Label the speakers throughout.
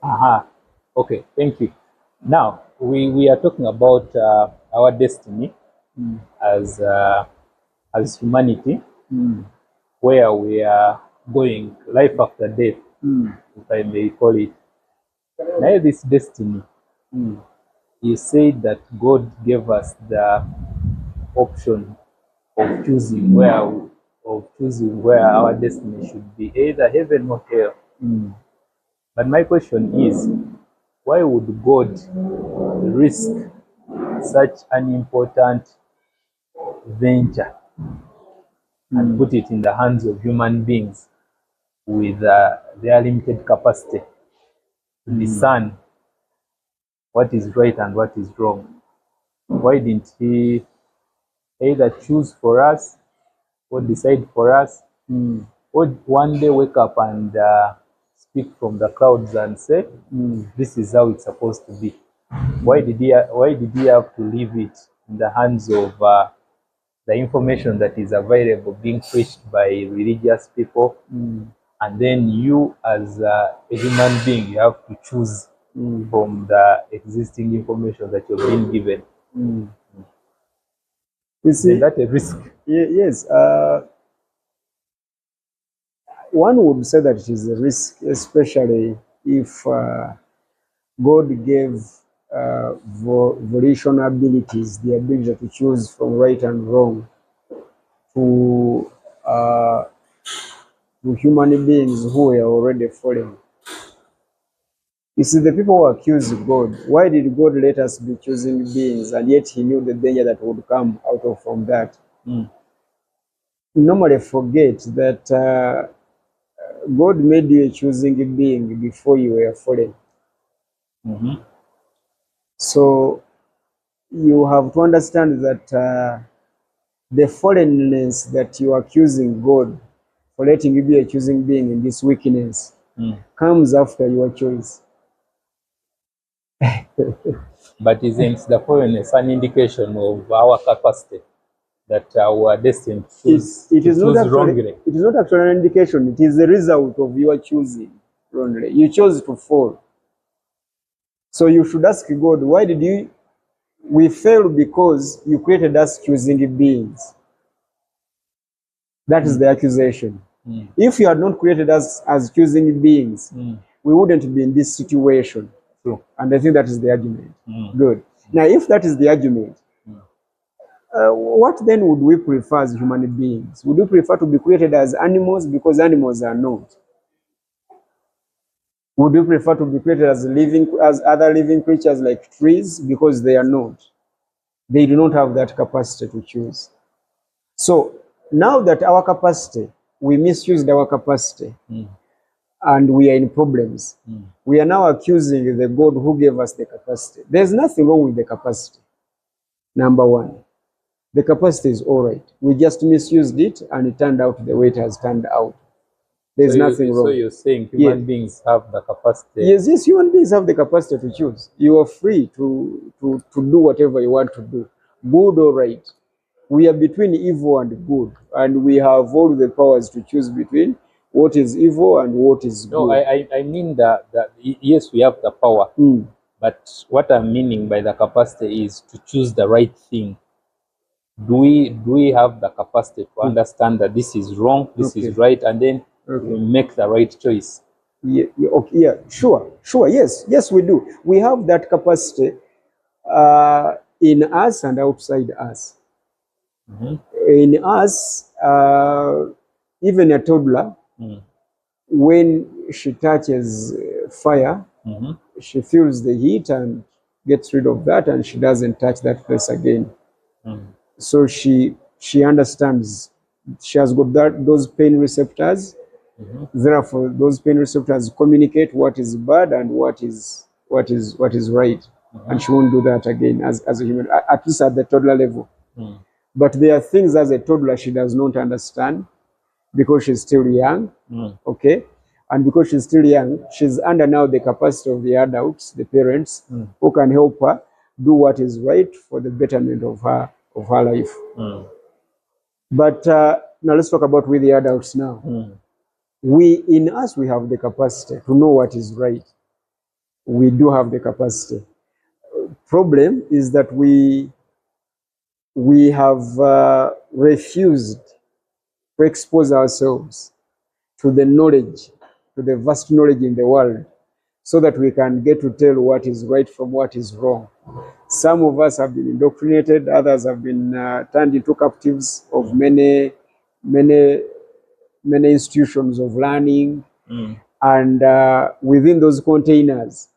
Speaker 1: Aha. Okay, thank you. Now, we are talking about our destiny as humanity, where we are going, life after death, if I may call it. Now, this destiny, you said that God gave us the option of choosing where our destiny should be, either heaven or hell. But my question is, why would God risk such an important venture and put it in the hands of human beings with their limited capacity to discern what is right and what is wrong? Why didn't He either choose for us or decide for us, or one day wake up and speak from the clouds and say, this is how it's supposed to be? Why did he have to leave it in the hands of the information that is available being preached by religious people, and then you as a human being, you have to choose from the existing information that you're being given?
Speaker 2: You see,
Speaker 1: Is that a risk?
Speaker 2: yes. One would say that it is a risk, especially if God gave volitional abilities, the ability to choose from right and wrong, to human beings who were already fallen. You see, the people who accuse God, why did God let us be choosing beings, and yet He knew the danger that would come out of from that? Normally forget that God made you a choosing being before you were fallen. So you have to understand that the fallenness that you are accusing God for letting you be a choosing being in this weakness comes after your choice.
Speaker 1: But isn't the fallenness an indication of our capacity, that we are destined to choose wrongly?
Speaker 2: It is not actually an indication. It is the result of your choosing wrongly. You chose to fall. So you should ask God, why did we fail? Because you created us choosing beings. That is the accusation. If you had not created us as choosing beings, we wouldn't be in this situation.
Speaker 1: True.
Speaker 2: And I think that is the argument. Good. Now, if that is the argument, what then would we prefer as human beings? Would we prefer to be created as animals because animals are not? Would we prefer to be created as other living creatures like trees because they are not? They do not have that capacity to choose. So now that our capacity, we misused our capacity, and we are in problems, we are now accusing the God who gave us the capacity. There's nothing wrong with the capacity. Number one, the capacity is all right. We just misused it, and it turned out the way it has turned out. There's nothing wrong.
Speaker 1: So you're saying human beings have the capacity?
Speaker 2: Yes, human beings have the capacity to choose. You are free to do whatever you want to do, good or right. We are between evil and good, and we have all the powers to choose between what is evil and what is good.
Speaker 1: No, I mean that yes, we have the power, but what I'm meaning by the capacity is to choose the right thing. Do we have the capacity to understand that this is wrong, this is right, and then we make the right choice?
Speaker 2: Yeah, sure, yes, we do. We have that capacity in us and outside us. In us, even a toddler, when she touches fire, she feels the heat and gets rid of that, and she doesn't touch that place again. So she understands. She has got those pain receptors. Therefore, those pain receptors communicate what is bad and what is right, and she won't do that again as a human, at least at the toddler level. But there are things as a toddler she does not understand because she's still young. Okay, and because she's still young, she's under now the capacity of the adults, the parents, who can help her do what is right for the betterment of her life. But now let's talk about with the adults now. In us, we have the capacity to know what is right. We do have the capacity. Problem is that we have refused to expose ourselves to the knowledge, to the vast knowledge in the world, so that we can get to tell what is right from what is wrong. Some of us have been indoctrinated, others have been turned into captives of many institutions of learning. And within those containers,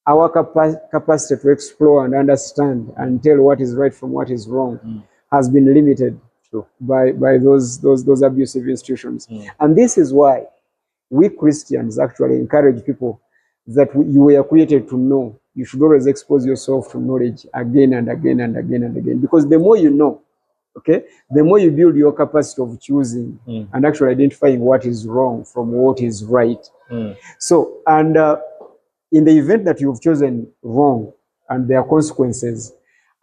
Speaker 2: our capacity to explore and understand and tell what is right from what is wrong has been limited by those abusive institutions. And this is why we Christians actually encourage people that you were created to know. You should always expose yourself to knowledge again and again and again and again, because the more you know, okay, the more you build your capacity of choosing and actually identifying what is wrong from what is right. So, and in the event that you've chosen wrong and there are consequences,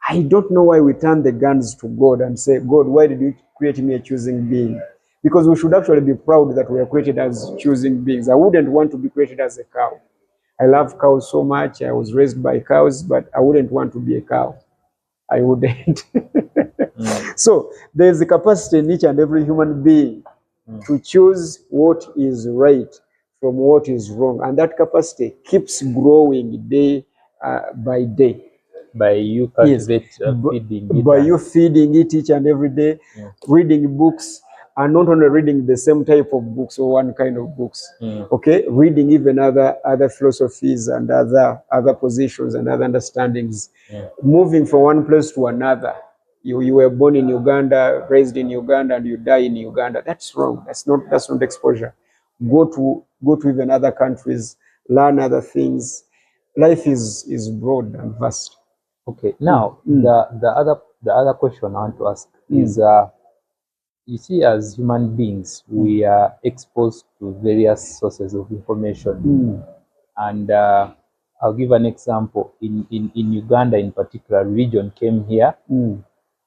Speaker 2: I don't know why we turn the guns to God and say, God, why did you create me a choosing being? Because we should actually be proud that we are created as choosing beings. I wouldn't want to be created as a cow. I love cows so much. I was raised by cows, but I wouldn't want to be a cow. I wouldn't. So there's a capacity in each and every human being to choose what is right from what is wrong. And that capacity keeps growing day by day.
Speaker 1: By you cultivate feeding it.
Speaker 2: By you feeding it each and every day, reading books, and not only reading the same type of books or one kind of books. Okay, reading even other philosophies and other positions and other understandings. Moving from one place to another. You were born in Uganda, raised in Uganda, and you die in Uganda. That's wrong. That's not exposure. Go to even other countries, learn other things. Life is broad and vast.
Speaker 1: Okay. Now the other question I want to ask is, you see, as human beings, we are exposed to various sources of information, and I'll give an example. In Uganda, in particular, religion came here.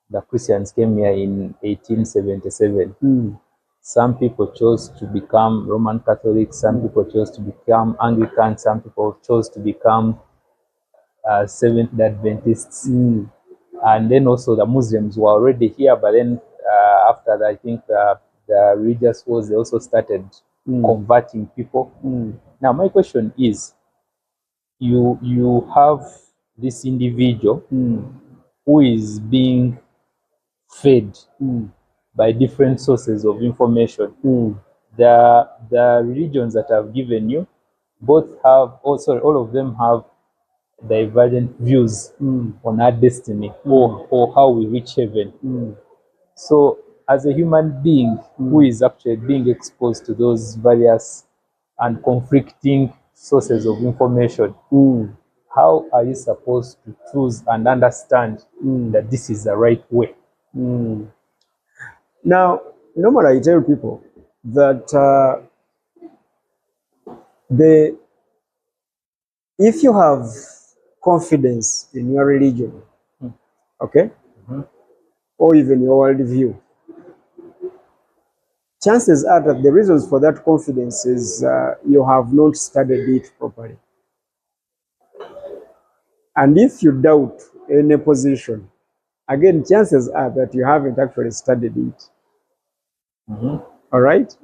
Speaker 1: The Christians came here in 1877. Some people chose to become Roman Catholics, some people chose to become Anglican, some people chose to become Seventh-day Adventists. And then also the Muslims were already here, but then after that, I think the religious wars, they also started converting people. Now, my question is, you have this individual who is being fed by different sources of information. The religions that I've given you, both have, all of them have divergent views on our destiny or how we reach heaven. So, as a human being who is actually being exposed to those various and conflicting sources of information, how are you supposed to choose and understand that this is the right way?
Speaker 2: Now, normally I tell people that if you have confidence in your religion, okay, or even your worldview, chances are that the reasons for that confidence is you have not studied it properly. And if you doubt any position, again, chances are that you haven't actually studied it. All right?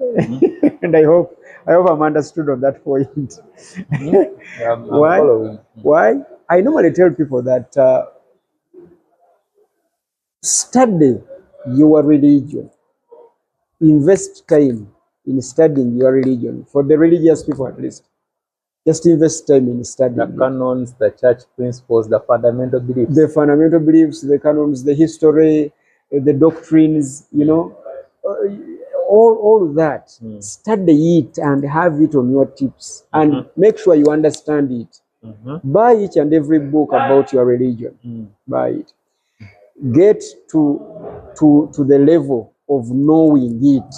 Speaker 2: And I hope I'm understood on that point.
Speaker 1: I'm
Speaker 2: Why?
Speaker 1: following.
Speaker 2: Why? I normally tell people that study your religion. Invest time in studying your religion. For the religious people, at least, just invest time in studying
Speaker 1: The canons, the church principles, the fundamental beliefs.
Speaker 2: the fundamental beliefs, the canons, the history, the doctrines, all that. Study it and have it on your tips, and make sure you understand it. Buy each and every book about your religion. Buy it. Get to the level of knowing it.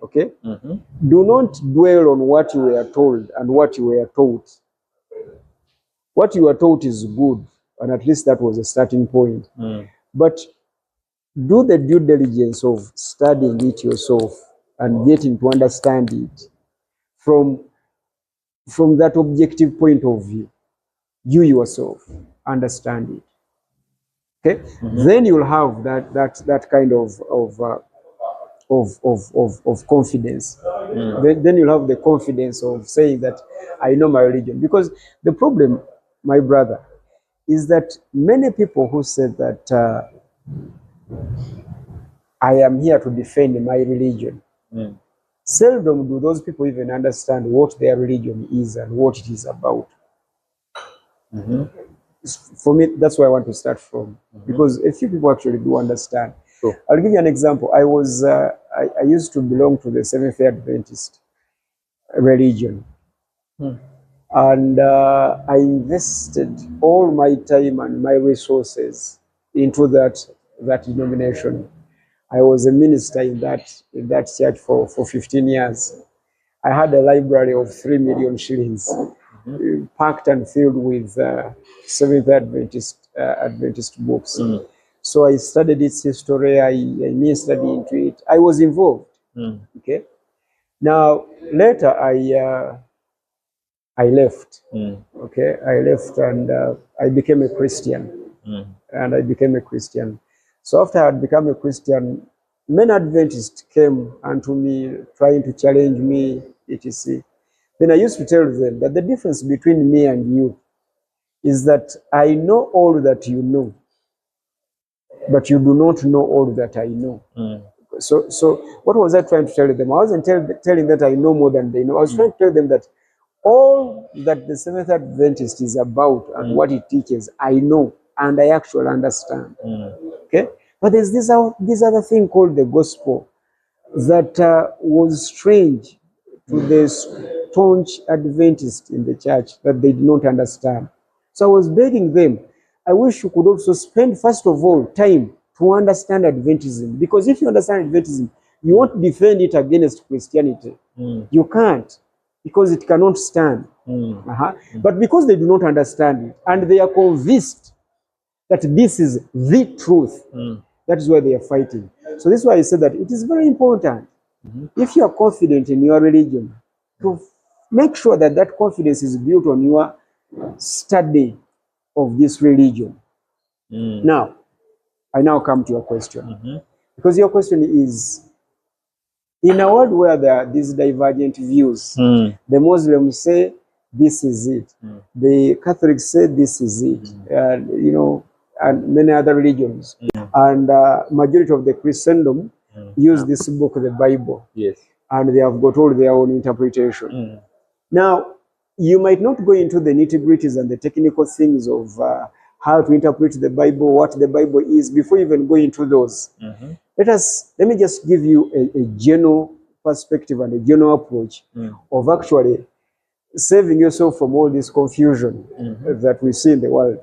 Speaker 2: Okay? Do not dwell on what you were told and what you were taught. What you were taught is good, and at least that was a starting point. But do the due diligence of studying it yourself and getting to understand it from from that objective point of view, you yourself understand it. Okay, then you'll have that kind of confidence. Then you'll have the confidence of saying that I know my religion. Because the problem, my brother, is that many people who said that I am here to defend my religion, seldom do those people even understand what their religion is and what it is about. For me, that's where I want to start from, because a few people actually do understand.
Speaker 1: Sure.
Speaker 2: I'll give you an example. I used to belong to the Seventh-day Adventist religion, and I invested all my time and my resources into that denomination. I was a minister in that church for 15 years. I had a library of 3 million shillings, packed and filled with Seventh-day Adventist books. So I studied its history. I ministered into it. I was involved. Okay. Now later I left. Okay, I left and I became a Christian. And I became a Christian. So after I had become a Christian, many Adventists came unto me trying to challenge me, etc. Then I used to tell them that the difference between me and you is that I know all that you know, but you do not know all that I know. So what was I trying to tell them? I wasn't telling that I know more than they know. I was trying to tell them that all that the Seventh Adventist is about and what it teaches, I know and I actually understand. Okay, but there's this other thing called the gospel that was strange to the staunch Adventists in the church, that they did not understand. So I was begging them, I wish you could also spend, first of all, time to understand Adventism. Because if you understand Adventism, you won't defend it against Christianity. You can't, because it cannot stand. But because they do not understand it, and they are convinced that this is the truth, that is why they are fighting. So this is why I said that it is very important, if you are confident in your religion, to make sure that that confidence is built on your study of this religion. Now, I now come to your question. Because your question is, in a world where there are these divergent views, the Muslims say this is it, the Catholics say this is it, you know, and many other religions, and majority of the Christendom use this book, the Bible, and they have got all their own interpretation. Now, you might not go into the nitty-gritties and the technical things of how to interpret the Bible, what the Bible is, before you even go into those. Let me just give you a general perspective and a general approach of actually saving yourself from all this confusion that we see in the world.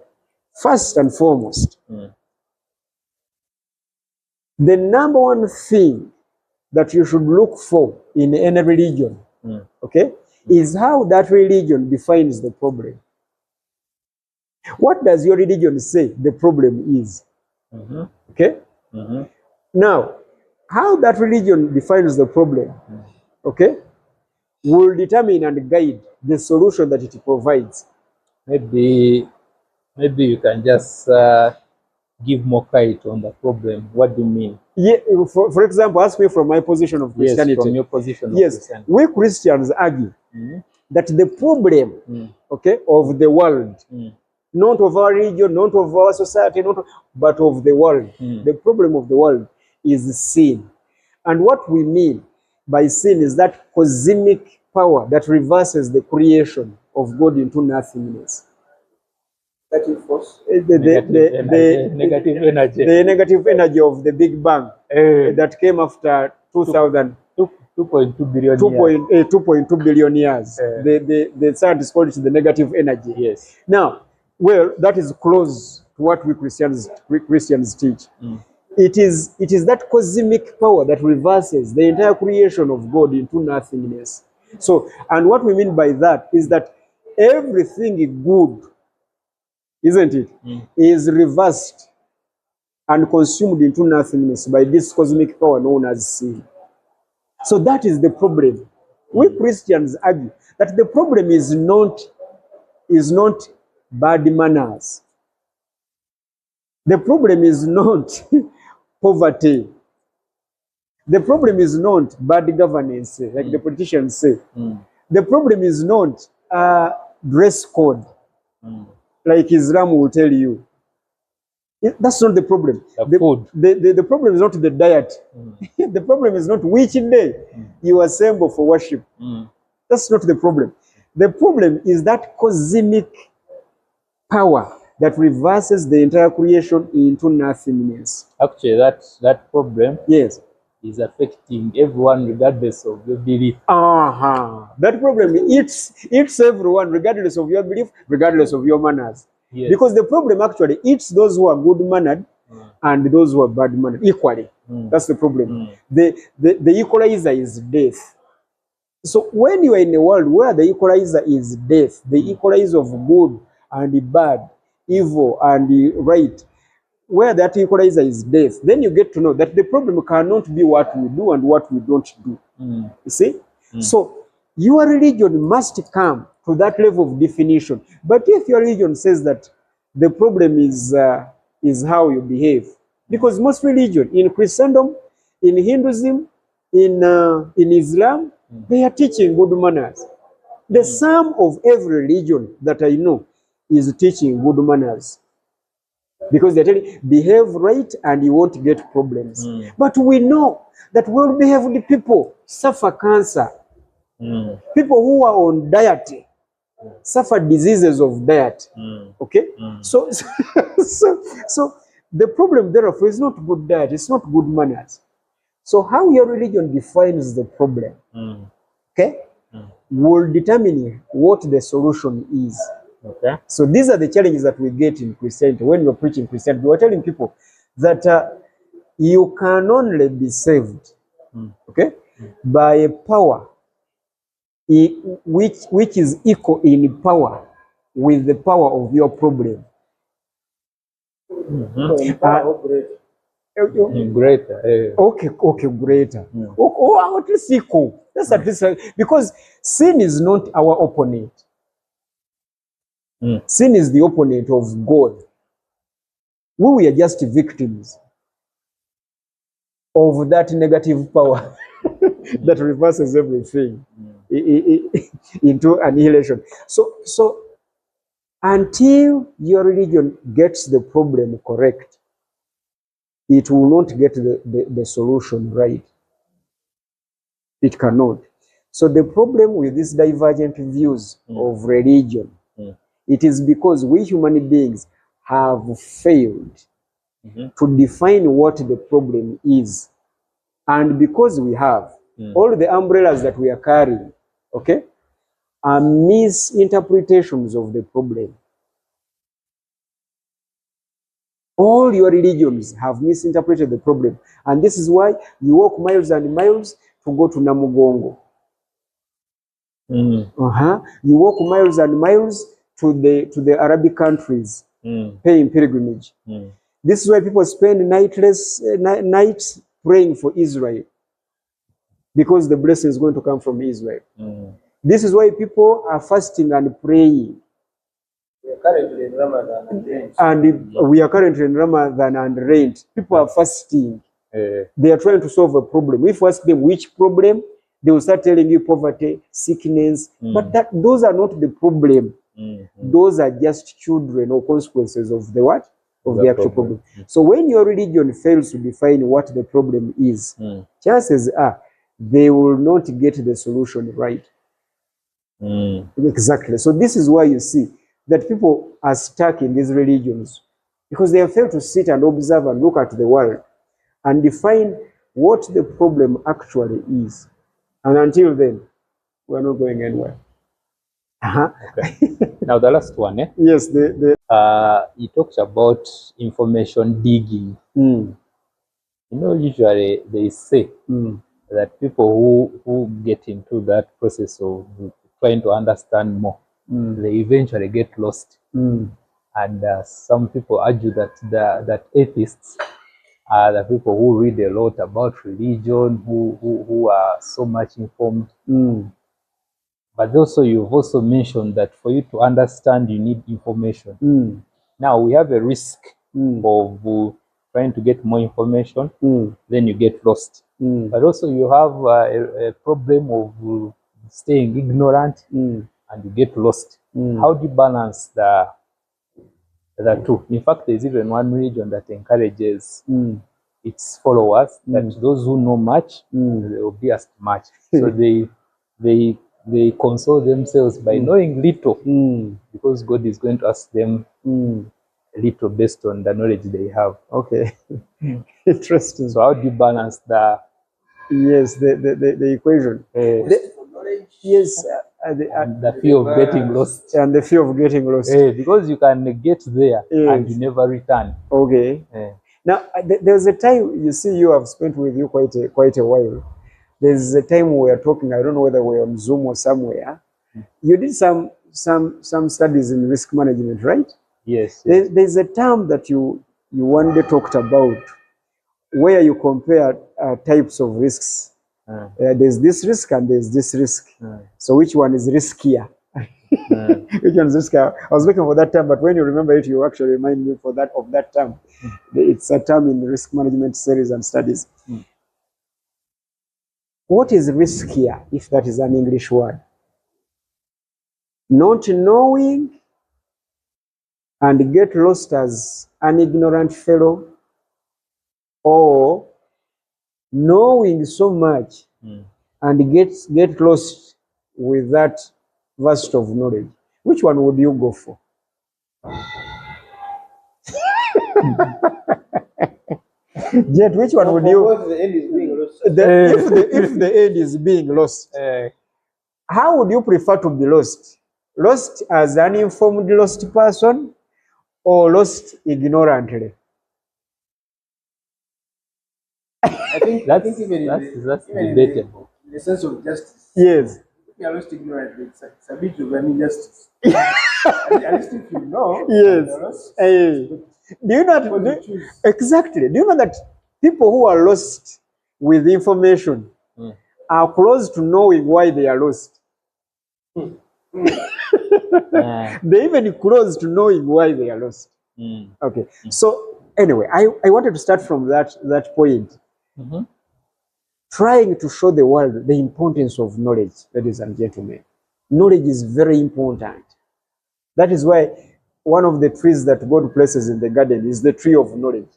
Speaker 2: First and foremost, the number one thing that you should look for in any religion, okay, is how that religion defines the problem. What does your religion say the problem is? Okay? Now, how that religion defines the problem, okay, will determine and guide the solution that it provides.
Speaker 1: Maybe you can just give more light on the problem. What do you mean?
Speaker 2: Yeah, for example, ask me from my position of Christianity.
Speaker 1: Yes, from your position of Christianity.
Speaker 2: We Christians argue that the problem, okay, of the world, not of our religion, not of our society, but of the world. The problem of the world is sin. And what we mean by sin is that cosmic power that reverses the creation of God into nothingness. That is the
Speaker 1: negative energy.
Speaker 2: The negative energy of the Big Bang that came after 2000.
Speaker 1: 2.2 billion
Speaker 2: 2.2 billion years. The scientists call it the negative energy.
Speaker 1: Yes.
Speaker 2: Now, well, that is close to what we Christians teach. It is that cosmic power that reverses the entire creation of God into nothingness. So, and what we mean by that is that everything good, isn't it, is reversed and consumed into nothingness by this cosmic power known as sin. So that is the problem. We Christians argue that the problem is not bad manners. The problem is not poverty. The problem is not bad governance, like the politicians say. The problem is not dress code, like Islam will tell you. That's not the problem. The problem is not the diet. The problem is not which day you assemble for worship. That's not the problem. The problem is that cosmic power that reverses the entire creation into nothingness.
Speaker 1: Actually, that problem,
Speaker 2: yes,
Speaker 1: is affecting everyone regardless of your belief.
Speaker 2: That problem eats everyone regardless of your belief, regardless of your manners. Yes. Because the problem actually eats those who are good mannered and those who are bad mannered equally. That's the problem. The equalizer is death. So when you are in a world where the equalizer is death, the equalizer of good and bad, evil and right, where that equalizer is death, then you get to know that the problem cannot be what we do and what we don't do. You see? So your religion must come to that level of definition. But if your religion says that the problem is how you behave, because most religion, in Christendom, in Hinduism, in Islam, they are teaching good manners. The sum of every religion that I know is teaching good manners. Because they're telling you, behave right and you won't get problems. But we know that well-behaved people suffer cancer. People who are on diet suffer diseases of diet. Okay? So the problem therefore is not good diet, it's not good manners. So how your religion defines the problem, okay, will determine what the solution is. Okay. So these are the challenges that we get in Christianity. When you're preaching Christianity, we're telling people that you can only be saved, okay, by a power which is equal in power with the power of your problem.
Speaker 1: Greater.
Speaker 2: Okay, greater. Or at least equal. That's at least, because sin is not our opponent. Sin is the opponent of God. We are just victims of that negative power that reverses everything into annihilation. So until your religion gets the problem correct, it will not get the solution right. It cannot. So the problem with these divergent views of religion, it is because we human beings have failed to define what the problem is. And because we have, all the umbrellas that we are carrying, okay, are misinterpretations of the problem. All your religions have misinterpreted the problem. And this is why you walk miles and miles to go to Namugongo. You walk miles and miles to the Arabic countries, paying pilgrimage. This is why people spend nights praying for Israel, because the blessing is going to come from Israel. This is why people are fasting and praying. We are currently in Ramadan and rain. People are fasting. They are trying to solve a problem. If you ask them which problem, they will start telling you poverty, sickness. But those are not the problem. Those are just children or consequences of the what? Of the actual problem. So when your religion fails to define what the problem is, chances are they will not get the solution right. Exactly. So this is why you see that people are stuck in these religions, because they have failed to sit and observe and look at the world and define what the problem actually is. And until then, we're not going anywhere.
Speaker 1: Okay. Now the last one,
Speaker 2: Yes,
Speaker 1: he talks about information digging. Usually they say that people who get into that process of trying to understand more, they eventually get lost. And some people argue that atheists are the people who read a lot about religion, who are so much informed. But also, you've also mentioned that for you to understand, you need information. Now, we have a risk of trying to get more information, then you get lost. But also, you have a problem of staying ignorant and you get lost. How do you balance the two? In fact, there's even one religion that encourages its followers that those who know much, they will be asked much. So they console themselves by knowing little, because God is going to ask them little based on the knowledge they have.
Speaker 2: Okay. Interesting.
Speaker 1: So how do you balance the
Speaker 2: the equation? Yes,
Speaker 1: the fear of getting lost.
Speaker 2: And the fear of getting lost.
Speaker 1: Because you can get there and you never return.
Speaker 2: Okay. Now, there's a time, you see, you have spent with you quite a while. There's a time we were talking, I don't know whether we're on Zoom or somewhere. You did some studies in risk management, right?
Speaker 1: Yes.
Speaker 2: There's a term that you one day talked about where you compare types of risks. There's this risk and there's this risk. So which one is riskier? Which one is riskier? I was looking for that term, but when you remember it, you actually remind me of that term. It's a term in risk management series and studies. What is riskier, if that is an English word? Not knowing and get lost as an ignorant fellow, or knowing so much and get lost with that vast of knowledge? Which one would you go for? Jet, which one would you?
Speaker 3: The end is being lost.
Speaker 2: If the end is being lost, how would you prefer to be lost? Lost as an informed lost person, or lost ignorantly?
Speaker 3: I think
Speaker 1: That's
Speaker 3: even
Speaker 1: debatable.
Speaker 3: in the sense of justice.
Speaker 2: Yes.
Speaker 3: If you are lost ignorantly, it's a bit of an injustice. At least if you know.
Speaker 2: Yes.
Speaker 3: you're lost,
Speaker 2: Do you not exactly? Do you know that people who are lost with information are close to knowing why they are lost? They're even close to knowing why they are lost. Okay. So anyway, I wanted to start from that point. Trying to show the world the importance of knowledge, ladies and gentlemen. Knowledge is very important. That is why one of the trees that God places in the garden is the tree of knowledge.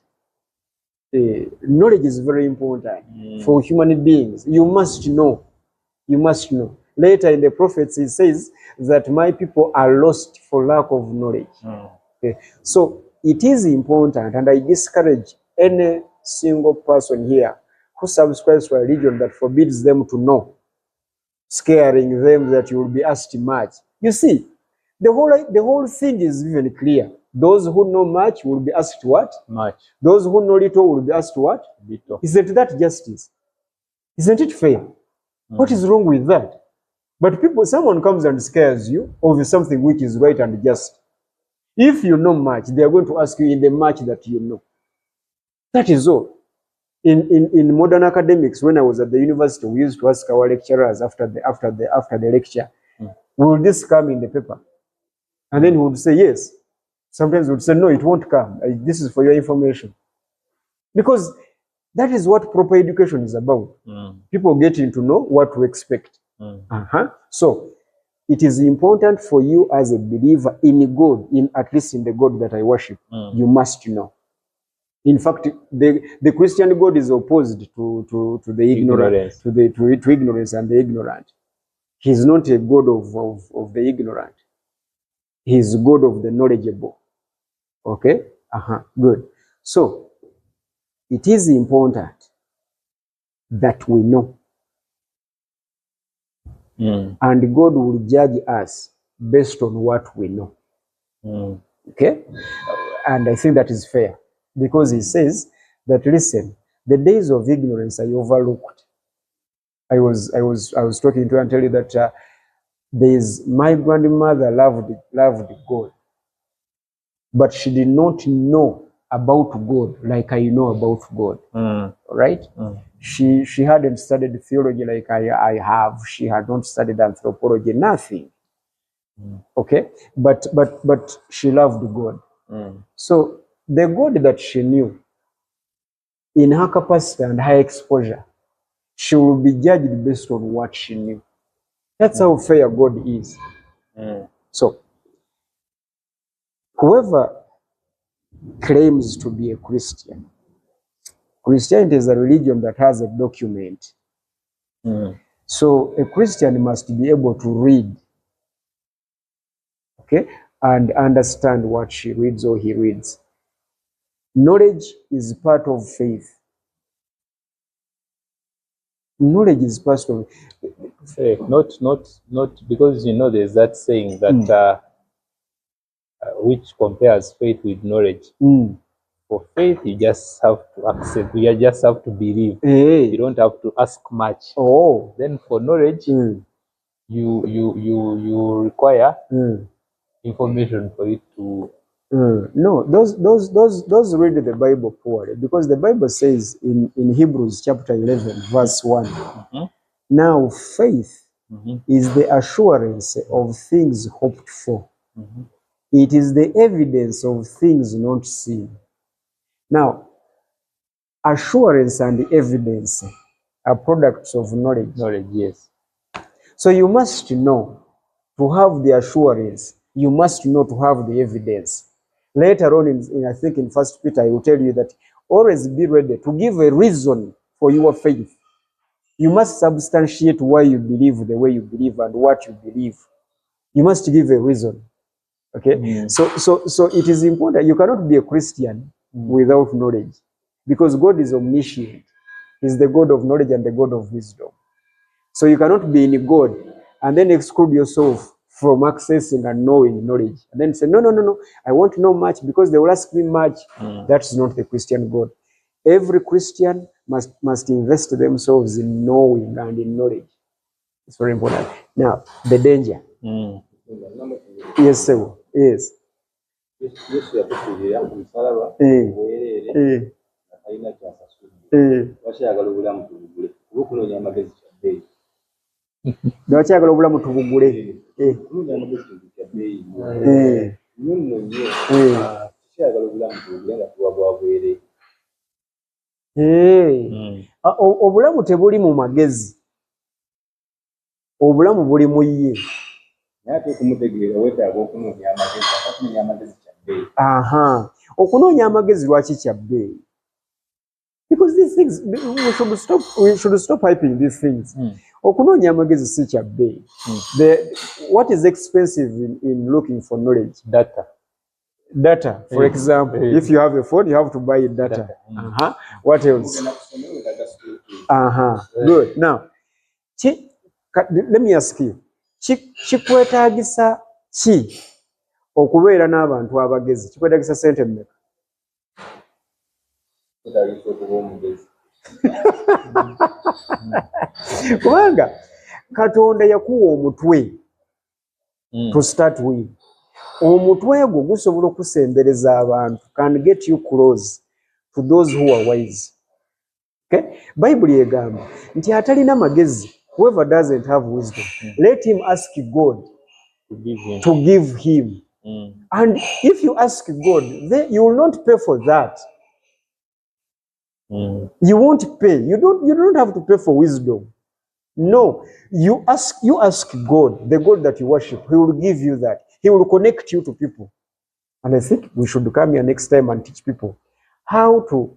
Speaker 2: Knowledge is very important for human beings. You must know. You must know. Later in the prophets, it says that my people are lost for lack of knowledge. So it is important, and I discourage any single person here who subscribes to a religion that forbids them to know, scaring them that you will be asked much. You see, the whole thing is even clear. Those who know much will be asked what?
Speaker 1: Much.
Speaker 2: Those who know little will be asked what?
Speaker 1: Little.
Speaker 2: Isn't that justice? Isn't it fair? What is wrong with that? But someone comes and scares you over something which is right and just. If you know much, they are going to ask you in the much that you know. That is all. In modern academics, when I was at the university, we used to ask our lecturers after the lecture, will this come in the paper? And then he would say yes. Sometimes he would say no, it won't come. This is for your information. Because that is what proper education is about. People getting to know what to expect. So it is important for you as a believer in God, at least in the God that I worship, you must know. In fact, the Christian God is opposed to the ignorant, to ignorance and the ignorant. He is not a God of the ignorant. He is God of the knowledgeable. Okay? Good. So it is important that we know. And God will judge us based on what we know. Okay? And I think that is fair. Because he says that, listen, the days of ignorance are overlooked. I was talking to her and tell you that my grandmother loved God, but she did not know about God like I know about God. Right? She hadn't studied theology like I have. She had not studied anthropology, nothing. Okay? But she loved God. So the God that she knew, in her capacity and her exposure, she will be judged based on what she knew. That's how fair God is. So whoever claims to be a Christian, Christianity is a religion that has a document. So a Christian must be able to read, okay, and understand what she reads or he reads. Knowledge is part of faith. Knowledge is part of
Speaker 1: faith. Not because there's that saying that which compares faith with knowledge. For faith, you just have to accept. You just have to believe. You don't have to ask much. Then for knowledge, you require information for it to.
Speaker 2: No, those read the Bible poorly, because the Bible says in Hebrews chapter 11 verse 1, now faith is the assurance of things hoped for. It is the evidence of things not seen. Now, assurance and evidence are products of knowledge.
Speaker 1: Knowledge, yes.
Speaker 2: So you must know to have the assurance. You must know to have the evidence. Later on, I think in 1 Peter, I will tell you that always be ready to give a reason for your faith. You must substantiate why you believe the way you believe and what you believe. You must give a reason. Okay? So it is important. You cannot be a Christian without knowledge, because God is omniscient. He's the God of knowledge and the God of wisdom. So you cannot be in God and then exclude yourself from accessing and knowing knowledge. And then say, no, I won't know much because they will ask me much. That's not the Christian God. Every Christian must invest themselves in knowing and in knowledge. It's very important. Now, the danger. Yes, sir. Yes. Lwakyagala obulamu tubugule. Obulamu tebuli mu magezi. Obulamu buli mu ye. Okunoonya amagezi lwaki kya bbeeyi? Because these things, we should stop hyping these things. Okunoonya amagezi si kya bbeeyi. What is expensive in looking for knowledge? Data, for example. If you have a phone, you have to buy data. What else? Good. Now, let me ask you. Kikwetaagisa ki okubeera n'abantu abagezi? Kikwetaagisa sente mmeka? Kubanga Katonda yakuwa omutwe to start with. Omutwe gwo gusobola okusembereza abantu, can get you close to those who are wise. Okay? Bible yegamba nti atalina magezi, whoever doesn't have wisdom, let him ask God to give him. And if you ask God, then you will not pay for that. You won't pay. You don't have to pay for wisdom. No, you ask God, the God that you worship. He will give you that. He will connect you to people. And I think we should come here next time and teach people how do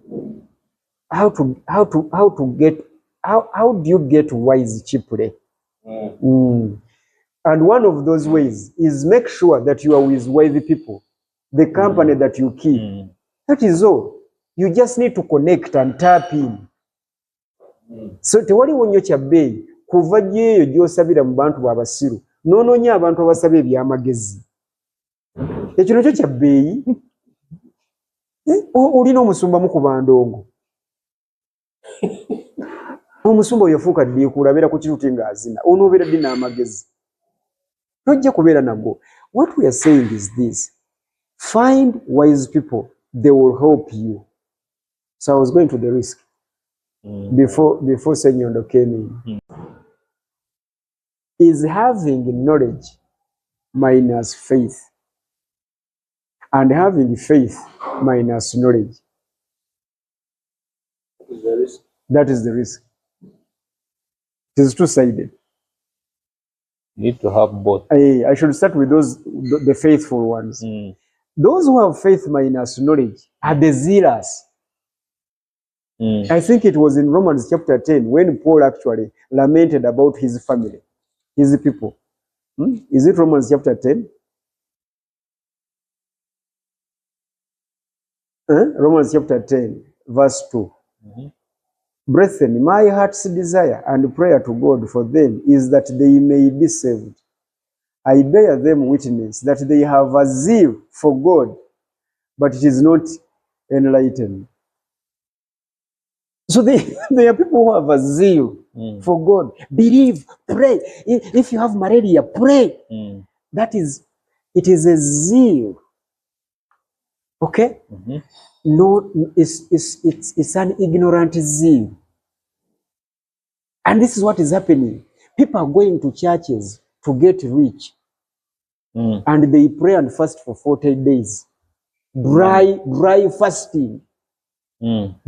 Speaker 2: you get wise cheaply. And one of those ways is make sure that you are with worthy people, the company that you keep. That is all. You just need to connect and tap in. So tewaliwo nnyo kya bbeeyi kuva gyeyo gy'osabira mu bantu b'abasiru n'onoonya abantu abasaba eby'amagezi. Ekyo nakyo kya bbeeyi. Olina omusumba mukuba ndongo. Omusumba oyo yafuuka ddiiku, olabeera ku kituuti ng'azina. Onoobeera ddi n'amagezi? Tojja kubeera nago. What we are saying is this: find wise people, they will help you. So I was going to the risk before Senyondo came in. Is having knowledge minus faith, and having faith minus knowledge. That is the risk. It is two-sided.
Speaker 1: Need to have both.
Speaker 2: I should start with the faithful ones. Those who have faith minus knowledge are the zealous. I think it was in Romans chapter 10 when Paul actually lamented about his family, his people. Is it Romans chapter 10? Romans chapter 10, verse 2. Brethren, my heart's desire and prayer to God for them is that they may be saved. I bear them witness that they have a zeal for God, but it is not enlightened. So there are people who have a zeal for God. Believe, pray. If you have malaria, pray. It is a zeal. Okay? No, it's an ignorant zeal. And this is what is happening. People are going to churches to get rich. And they pray and fast for 40 days. Dry fasting.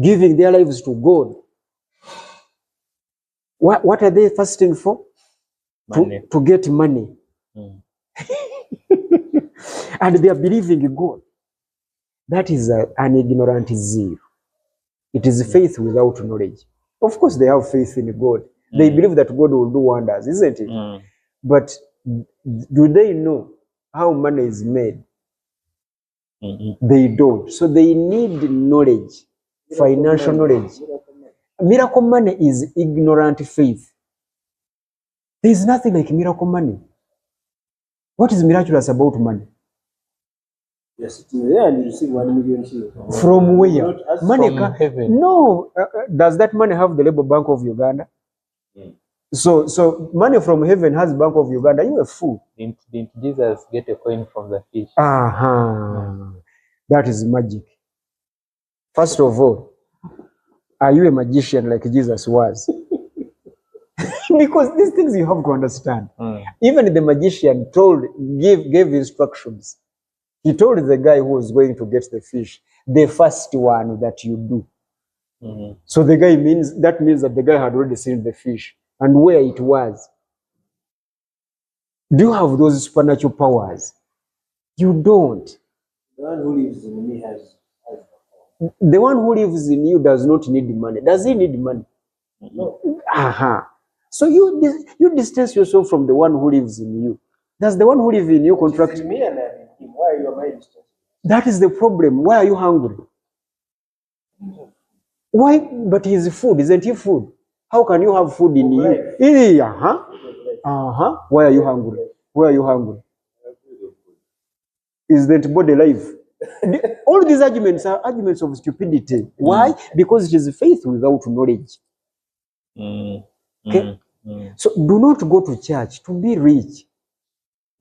Speaker 2: Giving their lives to God. What are they fasting for?
Speaker 1: Money.
Speaker 2: To get money. And they are believing in God. That is an ignorant zeal. It is faith without knowledge. Of course, they have faith in God. They believe that God will do wonders, isn't it? But do they know how money is made? They don't. So they need knowledge, financial knowledge. Miracle money is ignorant faith. There is nothing like miracle money. What is miraculous about money?
Speaker 3: Yes, there and you receive 1 million shillings.
Speaker 2: From where? Money
Speaker 1: from heaven.
Speaker 2: No. Does that money have the label Bank of Uganda? So money from heaven has Bank of Uganda. You a fool.
Speaker 1: Didn't Jesus get a coin from the fish?
Speaker 2: That is magic. First of all, are you a magician like Jesus was? Because these things you have to understand. Even the magician gave instructions. He told the guy who was going to get the fish, the first one that you do. So that means that the guy had already seen the fish and where it was. Do you have those supernatural powers? You don't.
Speaker 3: The one who lives in me has
Speaker 2: The one who lives in you does not need money. Does he need money?
Speaker 3: no.
Speaker 2: So you distance yourself from the one who lives in you. Does the one who lives in you contract?
Speaker 3: It's in me and I'm in him. Why are you my distance?
Speaker 2: That is the problem. Why are you hungry? Why? But he is food, isn't he food? How can you have food in you? Why are you hungry? Why are you hungry? Is that body life? All these arguments are arguments of stupidity. Why? Because it is faith without knowledge. Okay? So do not go to church to be rich.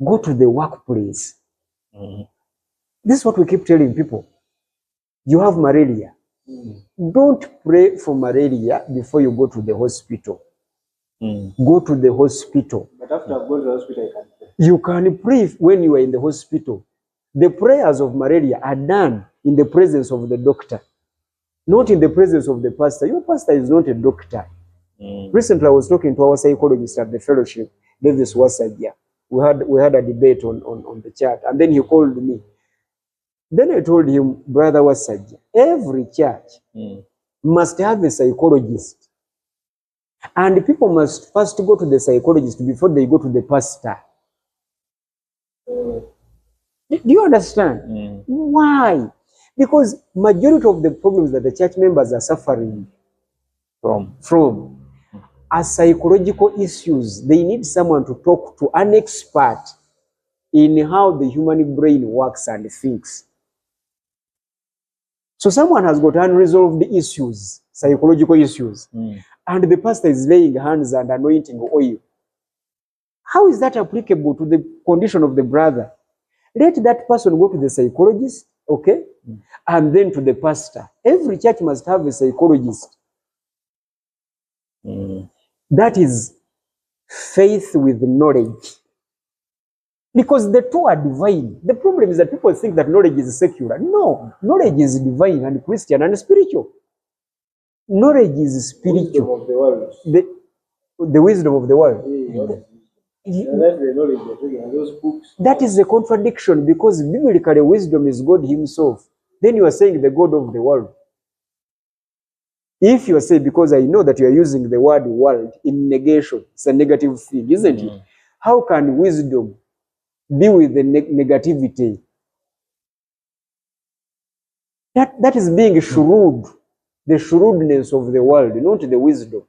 Speaker 2: Go to the workplace. This is what we keep telling people. You have malaria. Don't pray for malaria before you go to the hospital. Go to the hospital.
Speaker 3: But after I've gone to the hospital, I can pray.
Speaker 2: You can pray when you are in the hospital. The prayers of malaria are done in the presence of the doctor, not in the presence of the pastor. Your pastor is not a doctor. Recently, I was talking to our psychologist at the fellowship, Davis Wasajja. We had a debate on the chat, and then he called me. Then I told him, Brother Wasajja, every church must have a psychologist. And people must first go to the psychologist before they go to the pastor. Do you understand? Why? Because majority of the problems that the church members are suffering from are psychological issues. They need someone to talk to, an expert in how the human brain works and thinks. So someone has got unresolved issues, psychological issues, and the pastor is laying hands and anointing oil. How is that applicable to the condition of the brother? Let that person go to the psychologist Okay? And then to the pastor. Every church must have a psychologist. That is faith with knowledge. Because the two are divine. The problem is that people think that knowledge is secular. No, knowledge is divine and Christian and spiritual. Knowledge is spiritual.
Speaker 3: Wisdom of the world.
Speaker 2: The wisdom of the world.
Speaker 3: And that's the knowledge you're talking about, those books.
Speaker 2: That is a contradiction because biblically wisdom is God himself. Then you are saying the God of the world. If you are saying, because I know that you are using the word world in negation, it's a negative thing, isn't it? How can wisdom be with the negativity? That is being shrewd, the shrewdness of the world, not the wisdom.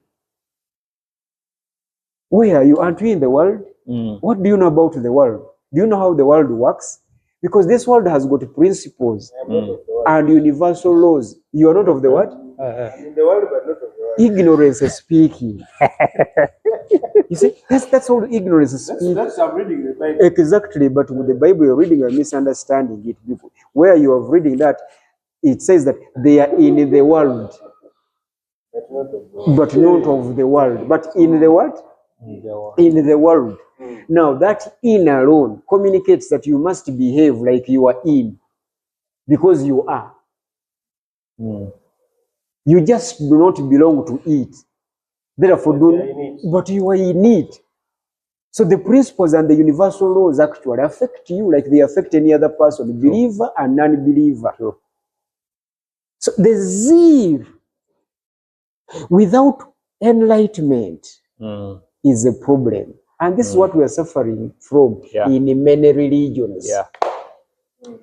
Speaker 2: Where are you? Aren't we in the world? What do you know about the world? Do you know how the world works? Because this world has got principles and universal laws. You are not of the what?
Speaker 3: I'm in the world, but not of the world.
Speaker 2: Ignorance is speaking. You see, that's all ignorance is speaking.
Speaker 3: That's I'm reading the Bible.
Speaker 2: Exactly, but with the Bible you're reading, you're misunderstanding it. Where you are reading that, it says that they are in the world, but not of the world. But in the what? In the world. Now that in alone communicates that you must behave like you are in, because you are. You just do not belong to it. Therefore, but you are in it. So the principles and the universal laws actually affect you like they affect any other person, believer and non-believer. So the zeal without enlightenment is a problem. And this is what we are suffering from in many religions.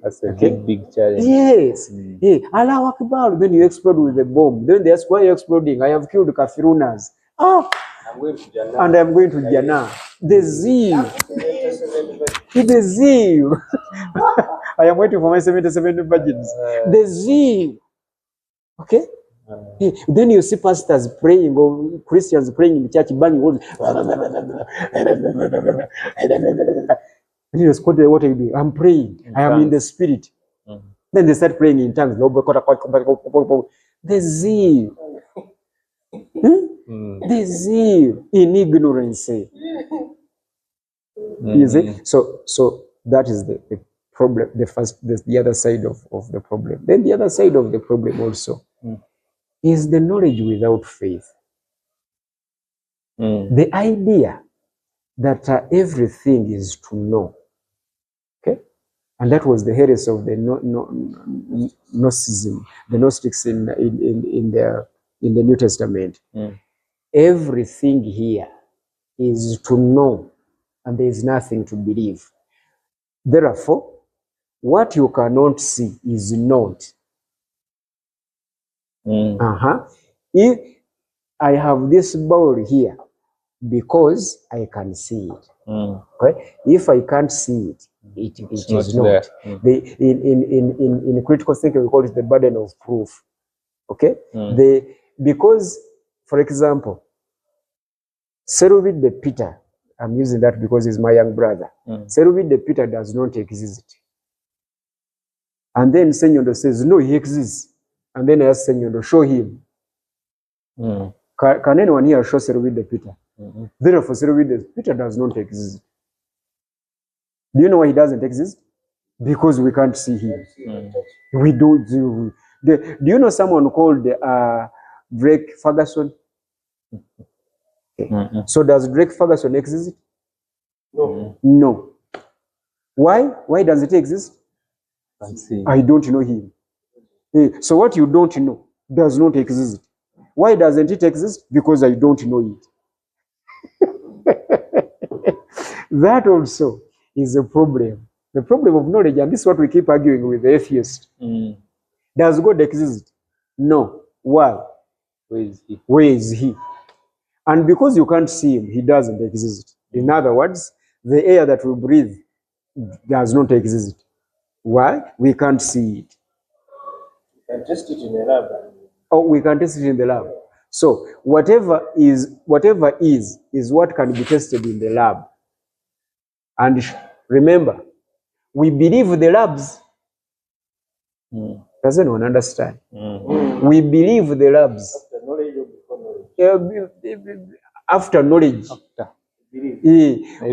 Speaker 1: That's a big challenge.
Speaker 2: Yes. Allah Akbar. Then you explode with a bomb. Then they ask, why are you exploding? I have killed kafirunas.
Speaker 3: I'm going to Jannah.
Speaker 2: And I'm going to Jannah. The zeal. The zeal. I am waiting for my 77 virgins. The zeal. Okay? Then you see pastors praying or Christians praying in the church, banging words. And you ask, what are you doing? I'm praying. I am in the spirit. Then they start praying in tongues. The zeal. The zeal in ignorance. You see? So that is the problem, the other side of the problem. Then the other side of the problem also is the knowledge without faith. The idea that everything is to know. Okay? And that was the heresy of the Gnosticism, the Gnostics in the New Testament. Everything here is to know, and there is nothing to believe. Therefore, what you cannot see is not. If I have this bowl here because I can see it. Okay? If I can't see it, it is not. In critical thinking, we call it the burden of proof. Okay? Because, for example, Seruvit the Peter, I'm using that because he's my young brother. Seruvit the Peter does not exist. And then Senyondo says, no, he exists. And then I ask Senyondo, show him. Can anyone here show Seruvit the Peter? Therefore, Seruvit the Peter does not exist. Do you know why he doesn't exist? Because we can't see him. We don't do. Do you know someone called Drake Ferguson? So does Drake Ferguson exist?
Speaker 3: No.
Speaker 2: No. Why? Why does it exist? I don't know him. So what you don't know does not exist. Why doesn't it exist? Because I don't know it. That also is a problem. The problem of knowledge, and this is what we keep arguing with the atheist. Does God exist? No. Why?
Speaker 1: Where is he?
Speaker 2: Where is he? And because you can't see him, he doesn't exist. In other words, the air that we breathe does not exist. Why? We can't see it.
Speaker 3: You can test it in a lab.
Speaker 2: Or we can test it in the lab. So whatever is what can be tested in the lab. And remember, we believe the labs. Does anyone understand?
Speaker 1: Mm.
Speaker 2: We believe the labs
Speaker 3: The knowledge of the knowledge.
Speaker 2: after knowledge.
Speaker 1: After.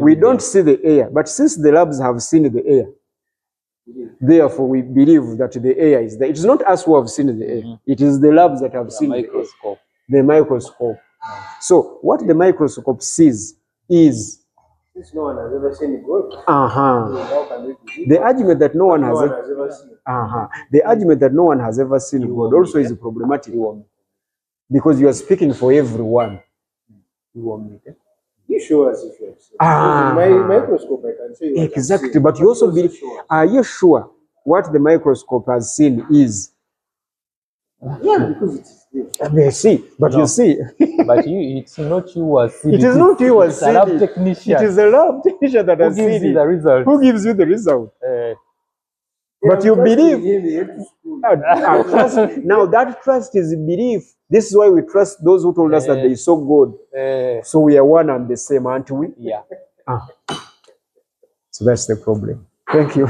Speaker 2: We don't see the air, but since the labs have seen the air, therefore we believe that the air is there. It is not us who have seen the air. It is the labs that have seen
Speaker 1: Microscope.
Speaker 2: the microscope. So what the microscope sees is
Speaker 3: Since no one has ever seen God,
Speaker 2: uh-huh.
Speaker 3: how can we believe
Speaker 2: The argument that no one
Speaker 3: no
Speaker 2: has
Speaker 3: one has ever seen?
Speaker 2: the argument that no one has ever seen God also is problematic because you are speaking for everyone.
Speaker 3: You show us if you have seen. Because in my microscope, I can show you.
Speaker 2: Exactly, but you also believe. Are you sure what the microscope has seen is?
Speaker 3: Yeah, because it is there.
Speaker 2: They see, but
Speaker 1: No.
Speaker 2: you see,
Speaker 1: But it's not you who has seen
Speaker 2: it is not you who has
Speaker 1: it's a
Speaker 2: seen
Speaker 1: lab
Speaker 2: it.
Speaker 1: technician.
Speaker 2: It is a lab technician that
Speaker 1: Who
Speaker 2: has
Speaker 1: gives
Speaker 2: seen
Speaker 1: you
Speaker 2: it.
Speaker 1: the result?
Speaker 2: Who gives you the result? But
Speaker 3: Yeah,
Speaker 2: you
Speaker 3: I'm trusting
Speaker 2: believe.
Speaker 3: him, he went to school.
Speaker 2: Trust. Now that trust is belief. This is why we trust those who told us that they saw God. So we are one and the same, aren't we?
Speaker 1: Yeah.
Speaker 2: So that's the problem. Thank you.